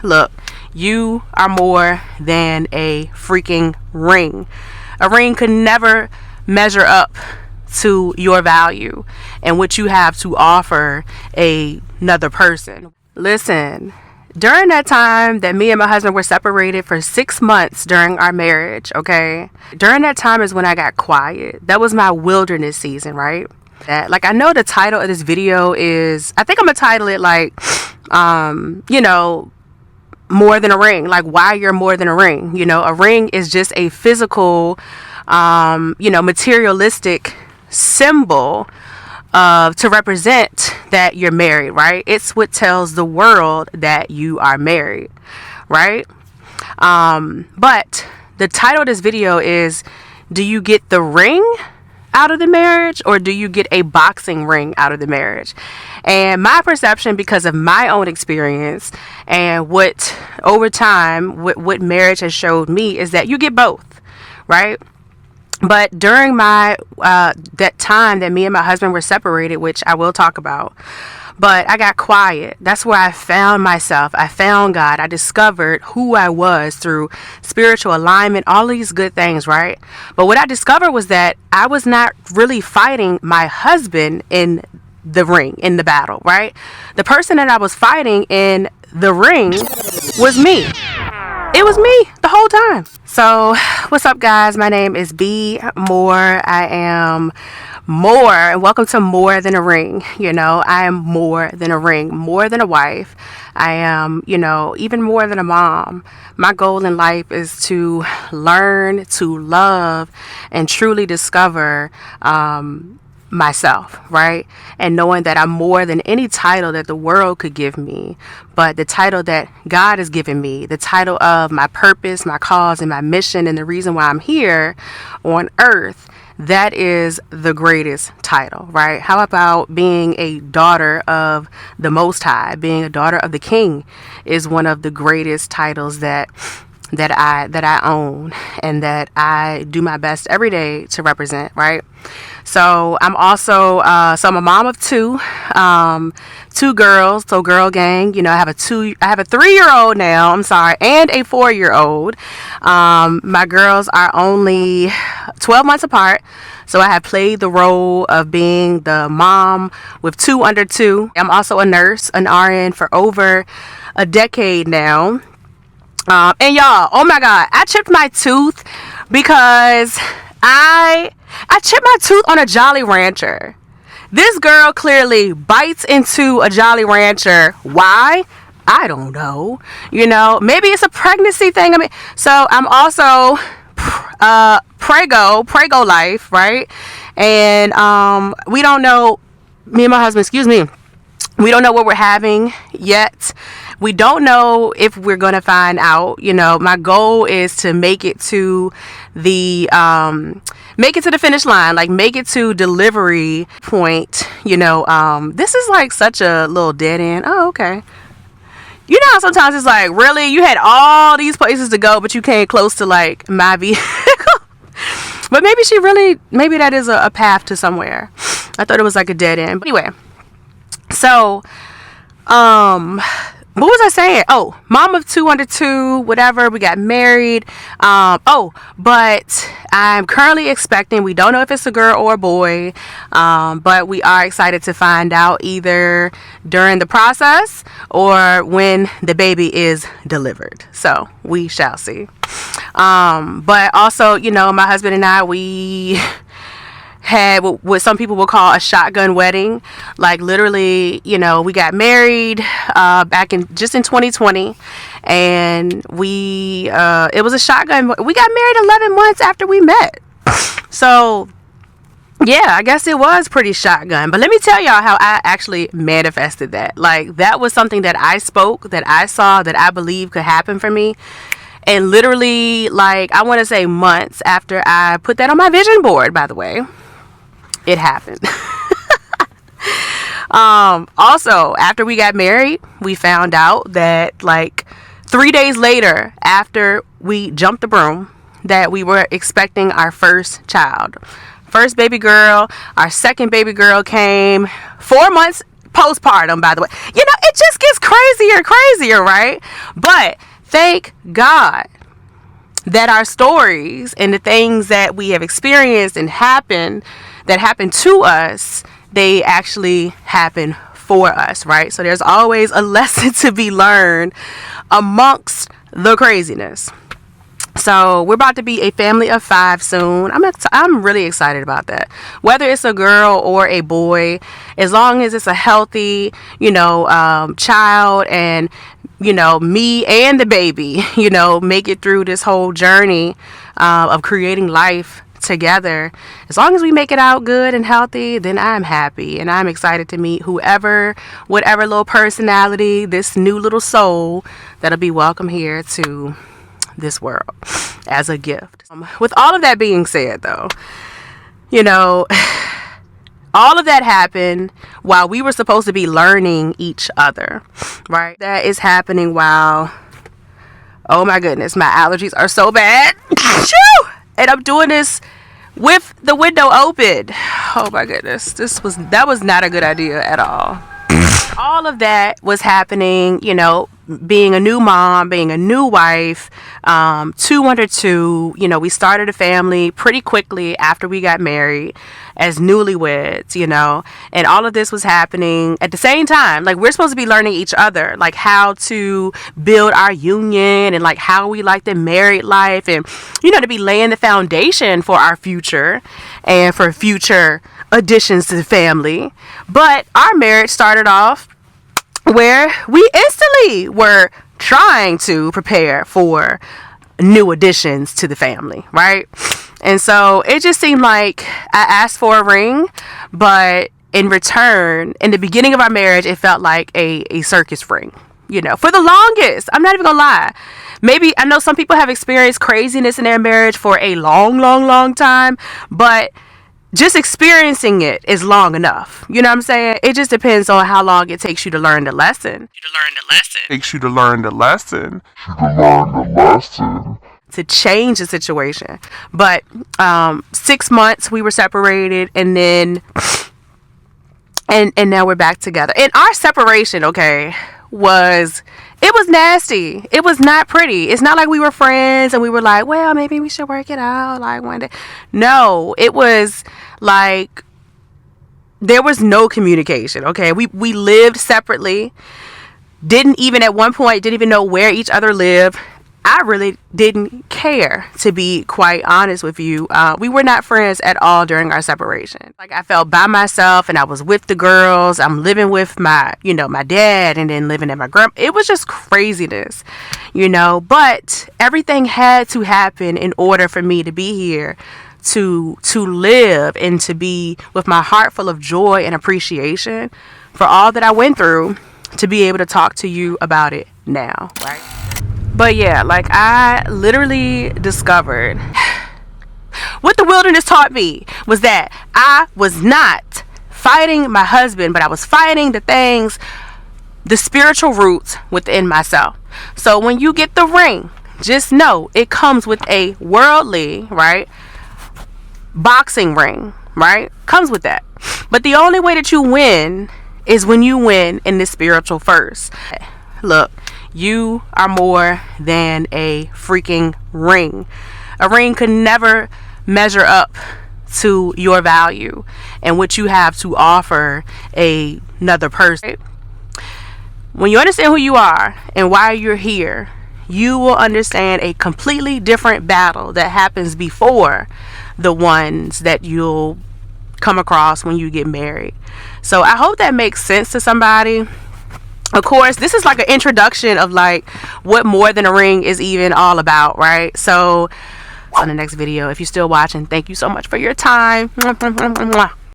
look, you are more than a freaking ring. A ring could never measure up to your value and what you have to offer another person. Listen, during that time that me and my husband were separated for 6 months during our marriage, okay? During that time is when I got quiet. That was my wilderness season, right? Like, I know the title of this video is, I think I'm gonna title it like, more than a ring. Like, why you're more than a ring. A ring is just a physical, materialistic symbol to represent that you're married, right? It's what tells the world that you are married, right? But the title of this video is, do you get the ring out of the marriage, or do you get a boxing ring out of the marriage? And my perception, because of my own experience and what over time what marriage has showed me, is that you get both, right? But during my that time that me and my husband were separated, which I will talk about, but I got quiet. That's where I found myself. I found God. I discovered who I was through spiritual alignment, all these good things, right? But what I discovered was that I was not really fighting my husband in the ring, in the battle, right? The person that I was fighting in the ring was me. It was me the whole time. So, what's up, guys? My name is B Moore. I am more, and welcome to More Than a Ring. I am more than a ring, more than a wife. I am, even more than a mom. My goal in life is to learn, to love, and truly discover myself, right? And knowing that I'm more than any title that the world could give me, but the title that God has given me, the title of my purpose, my cause, and my mission, and the reason why I'm here on earth. That is the greatest title, right? How about being a daughter of the Most High? Being a daughter of the King is one of the greatest titles that I own, and that I do my best every day to represent, right? So I'm also I'm a mom of two girls, so girl gang. I have a 3-year-old now, and a 4-year-old. My girls are only 12 months apart, so I have played the role of being the mom with 2 under 2. I'm also a nurse, an RN, for over a decade now. And y'all, oh my God, I chipped my tooth because I chipped my tooth on a Jolly Rancher. This girl clearly bites into a Jolly Rancher. Why? I don't know. Maybe it's a pregnancy thing. So I'm also Prego life, right? And we don't know, me and my husband, we don't know what we're having yet. We don't know if we're going to find out. My goal is to make it to the finish line, like make it to delivery point. This is like such a little dead end. Oh, okay. How sometimes it's like, really, you had all these places to go, but you came close to like my vehicle. But maybe that is a path to somewhere. I thought it was like a dead end. But anyway, so what was I saying? Oh, mom of 2 under 2, whatever. We got married. But I'm currently expecting. We don't know if it's a girl or a boy. But we are excited to find out either during the process or when the baby is delivered. So we shall see. But also, my husband and I, we had what some people will call a shotgun wedding. Like, literally, we got married back in 2020, and it was a shotgun. We got married 11 months after we met. So yeah, I guess it was pretty shotgun. But let me tell y'all how I actually manifested that. Like, that was something that I spoke, that I saw, that I believe could happen for me. And literally, like, I want to say months after I put that on my vision board, by the way, it happened. Also, after we got married, we found out that like 3 days later, after we jumped the broom, that we were expecting our first child. First baby girl, our second baby girl came 4 months postpartum, by the way. You know, it just gets crazier and crazier, right? But thank God that our stories and the things that we have experienced and that happen to us, they actually happen for us, right? So there's always a lesson to be learned amongst the craziness. So we're about to be a family of 5 soon. I'm really excited about that. Whether it's a girl or a boy, as long as it's a healthy, child, and me and the baby, make it through this whole journey of creating life together. As long as we make it out good and healthy, then I'm happy, and I'm excited to meet whatever little personality, this new little soul that'll be welcome here to this world as a gift. With all of that being said, though, all of that happened while we were supposed to be learning each other, right? That is happening while, oh my goodness, my allergies are so bad. And I'm doing this with the window open. Oh my goodness, that was not a good idea at all. All of that was happening, being a new mom, being a new wife, 2 under 2. We started a family pretty quickly after we got married as newlyweds, and all of this was happening at the same time. Like, we're supposed to be learning each other, like how to build our union and like how we like the married life, and to be laying the foundation for our future and for future additions to the family. But our marriage started off where we instantly were trying to prepare for new additions to the family, right? And so it just seemed like I asked for a ring, but in return, in the beginning of our marriage, it felt like a circus ring, for the longest. I'm not even gonna lie. Maybe I know some people have experienced craziness in their marriage for a long, long, long time, but just experiencing it is long enough. You know what I'm saying? It just depends on how long it takes you to learn the lesson. To change the situation. But 6 months we were separated, and then and now we're back together. And our separation, was nasty. It was not pretty. It's not like we were friends and we were like, well, maybe we should work it out like one day. No, it was like there was no communication. We lived separately. Didn't even know where each other lived. I really didn't care, to be quite honest with you. We were not friends at all during our separation. Like, I felt by myself, and I was with the girls. I'm living with my dad, and then living at my grandma. It was just craziness, but everything had to happen in order for me to be here, to live, and to be with my heart full of joy and appreciation for all that I went through, to be able to talk to you about it now, right? But yeah, like, I literally discovered what the wilderness taught me was that I was not fighting my husband, but I was fighting the spiritual roots within myself. So when you get the ring, just know it comes with a worldly, right, boxing ring, right? Comes with that. But the only way that you win is when you win in the spiritual first. Look, you are more than a freaking ring. A ring could never measure up to your value and what you have to offer another person. When you understand who you are and why you're here, you will understand a completely different battle that happens before the ones that you'll come across when you get married. So I hope that makes sense to somebody. Of course, this is like an introduction of like what More Than a Ring is even all about, right? So on the next video, if you're still watching, thank you so much for your time.